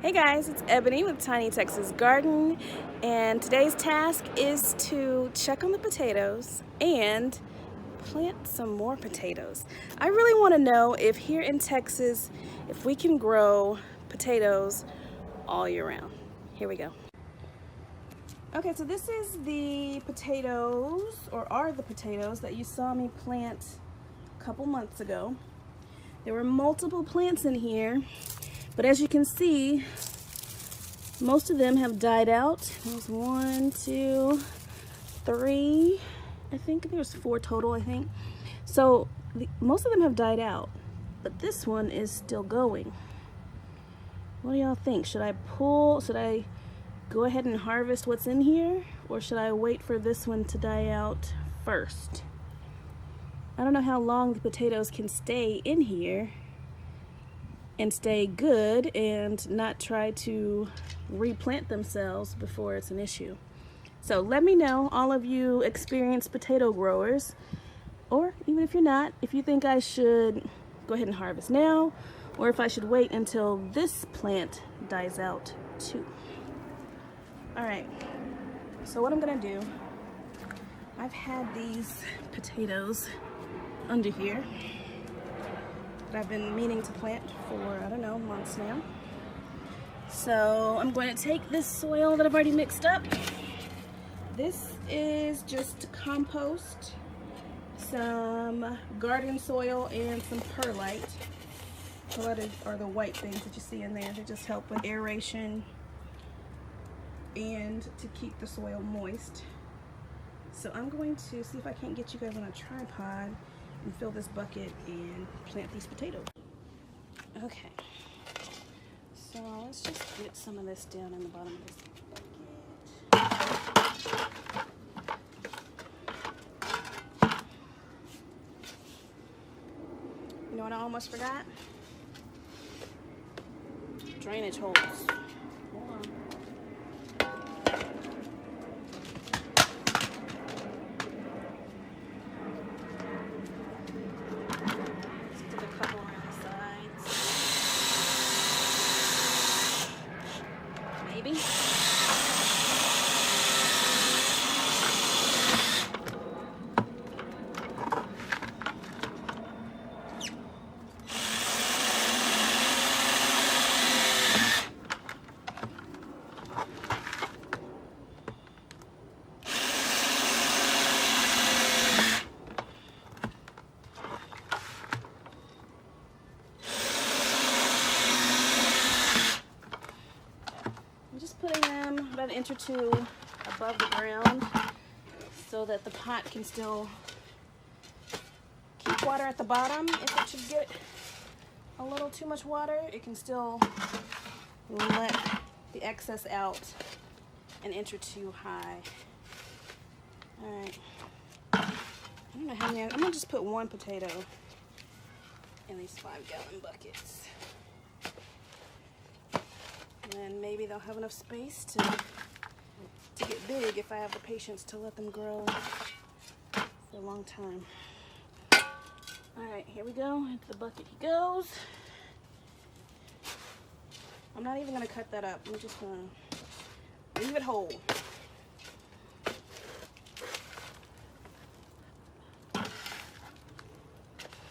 Hey guys, it's Ebony with TinyTexasGarden, and today's task is to check on the potatoes and plant some more potatoes. I really want to know if here in Texas, if we can grow potatoes all year round. Here we go. Okay, so this is the potatoes, or are the potatoes that you saw me plant a couple months ago. There were multiple plants in here, but as you can see, most of them have died out. There's 1, 2, 3, I think there's 4 total, I think. So most of them have died out, but this one is still going. What do y'all think? Should I go ahead and harvest what's in here, or should I wait for this one to die out first? I don't know how long the potatoes can stay in here and stay good and not try to replant themselves before it's an issue. So let me know, all of you experienced potato growers, or even if you're not, if you think I should go ahead and harvest now, or if I should wait until this plant dies out too. Alright, so what I'm gonna do, I've had these potatoes under here that I've been meaning to plant for, I don't know, months now. So I'm going to take this soil that I've already mixed up. This is just compost, some garden soil, and some perlite. Perlite are the white things that you see in there. They just help with aeration and to keep the soil moist. So I'm going to see if I can't get you guys on a tripod and fill this bucket and plant these potatoes. Okay, so let's just get some of this down in the bottom of this bucket. You know what I almost forgot? Drainage holes. Hold on. Putting them about 1 inch or 2 above the ground so that the pot can still keep water at the bottom. If it should get a little too much water, it can still let the excess out 1 inch or 2 high. Alright, I don't know how many, I'm going to just put 1 potato in these 5-gallon buckets. And maybe they'll have enough space to get big if I have the patience to let them grow for a long time. Alright, here we go. Into the bucket he goes. I'm not even going to cut that up. I'm just going to leave it whole.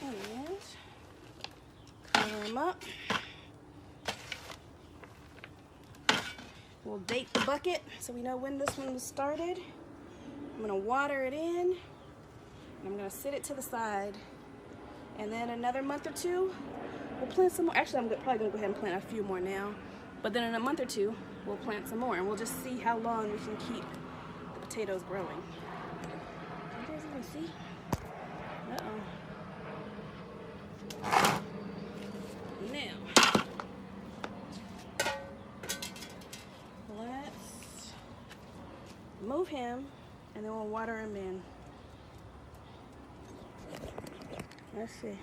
And cover him up. We'll date the bucket so we know when this one was started. I'm going to water it in, and I'm going to sit it to the side. And then another month or 2, we'll plant some more. Actually, I'm probably going to go ahead and plant a few more now. But then in a month or 2, we'll plant some more, and we'll just see how long we can keep the potatoes growing. You guys even see? Uh-oh. Now, let's move him, and then we'll water him in. Let's see.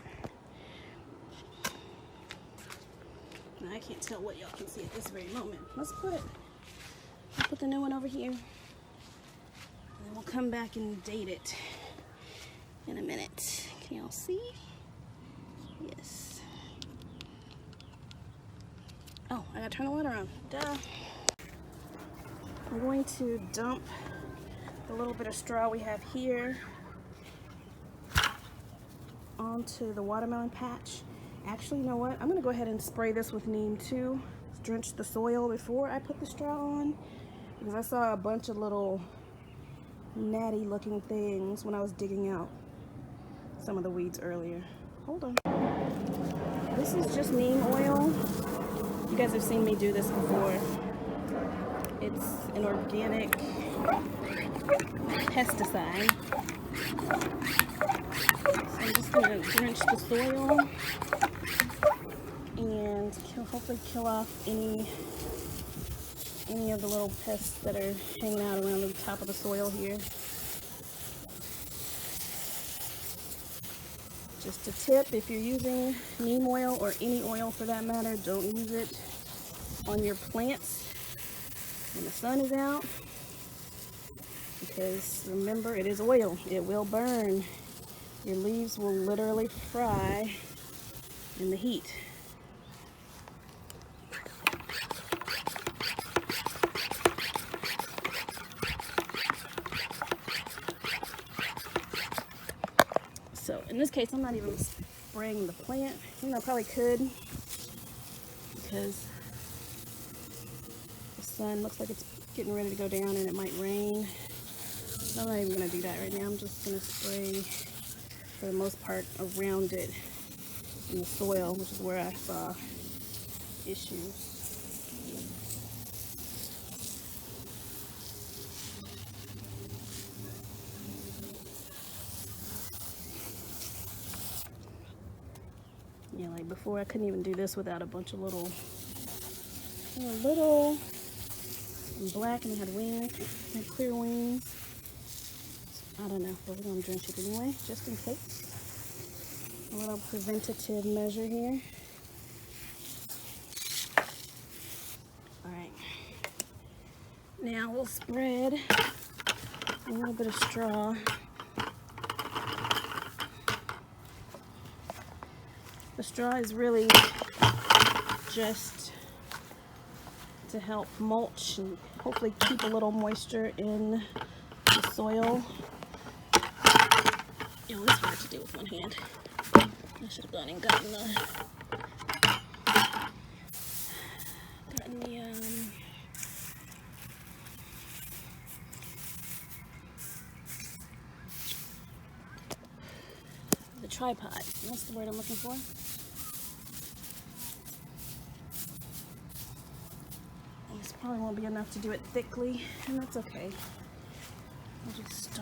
Now, I can't tell what y'all can see at this very moment. Let's put the new one over here, and then we'll come back and date it in a minute. Can y'all see? Yes. Oh, I gotta turn the water on. Duh. I'm going to dump the little bit of straw we have here onto the watermelon patch. Actually, you know what? I'm gonna go ahead and spray this with neem too. Drench the soil before I put the straw on, because I saw a bunch of little natty looking things when I was digging out some of the weeds earlier. Hold on. This is just neem oil. You guys have seen me do this before. It's an organic pesticide. So I'm just gonna drench the soil and hopefully kill off any of the little pests that are hanging out around the top of the soil here. Just a tip, if you're using neem oil or any oil for that matter, don't use it on your plants when the sun is out, because remember, it is oil. It will burn. Your leaves will literally fry in the heat. So in this case, I'm not even spraying the plant. You know, I probably could, because the sun looks like it's getting ready to go down and it might rain. So I'm not even going to do that right now. I'm just going to spray, for the most part, around it in the soil, which is where I saw issues. Yeah, like before, I couldn't even do this without a bunch of little black, and they had wings, had clear wings. I don't know, but we're gonna drench it anyway, just in case. A little preventative measure here. All right. Now we'll spread a little bit of straw. The straw is really just to help mulch and hopefully keep a little moisture in the soil. Oh, it's hard to do with one hand. I should have gone and gotten the tripod. That's the word I'm looking for. This probably won't be enough to do it thickly, and that's okay. I'll just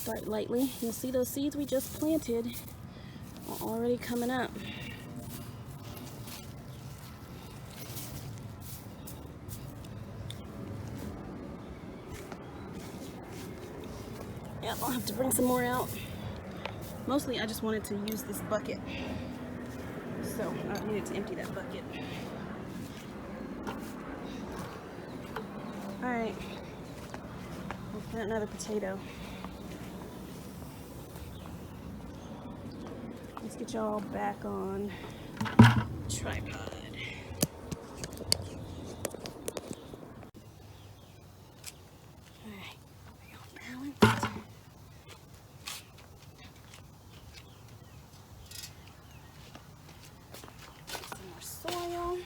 start lightly. You'll see those seeds we just planted are already coming up. Yep, I'll have to bring some more out. Mostly I just wanted to use this bucket, so I needed to empty that bucket. Alright, we'll plant another potato. Let's get y'all back on tripod. Alright, we all balanced. Some more soil.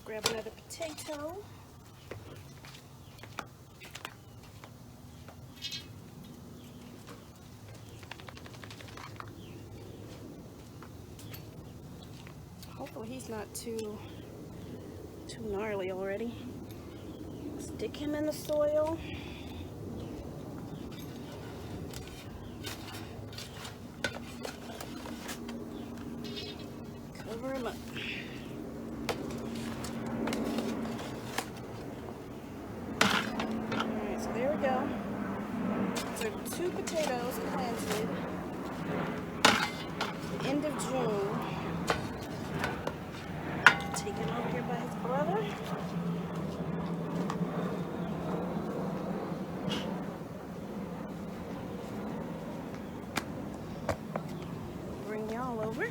Grab another potato. Hopefully he's not too gnarly already. Stick him in the soil. Cover him up. Go. So 2 potatoes planted. over.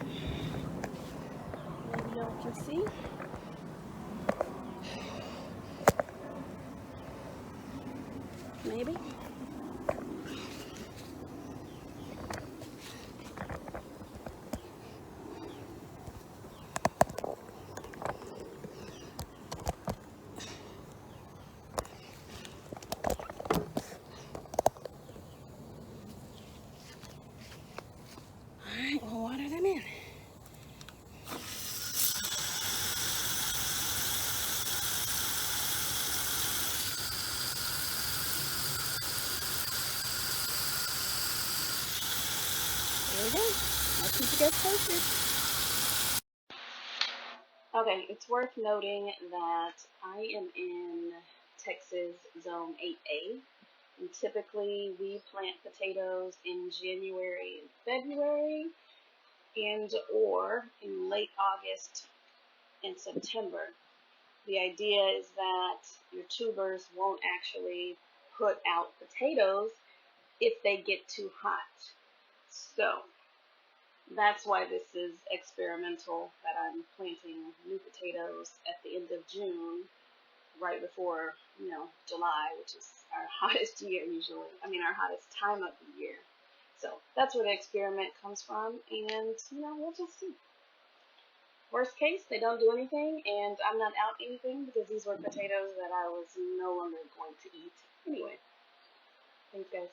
Maybe y'all can see. Maybe. Alright, we'll water them in. There we go. I'll keep you guys posted. Okay, it's worth noting that I am in Texas Zone 8A, and typically we plant potatoes in January and February, and or in late August and September. The idea is that your tubers won't actually put out potatoes if they get too hot. So that's why this is experimental, that I'm planting new potatoes at the end of June, right before, July, which is our hottest year usually. Our hottest time of the year. So that's where the experiment comes from, and, we'll just see. Worst case, they don't do anything, and I'm not out anything because these were potatoes that I was no longer going to eat anyway. Thanks, guys.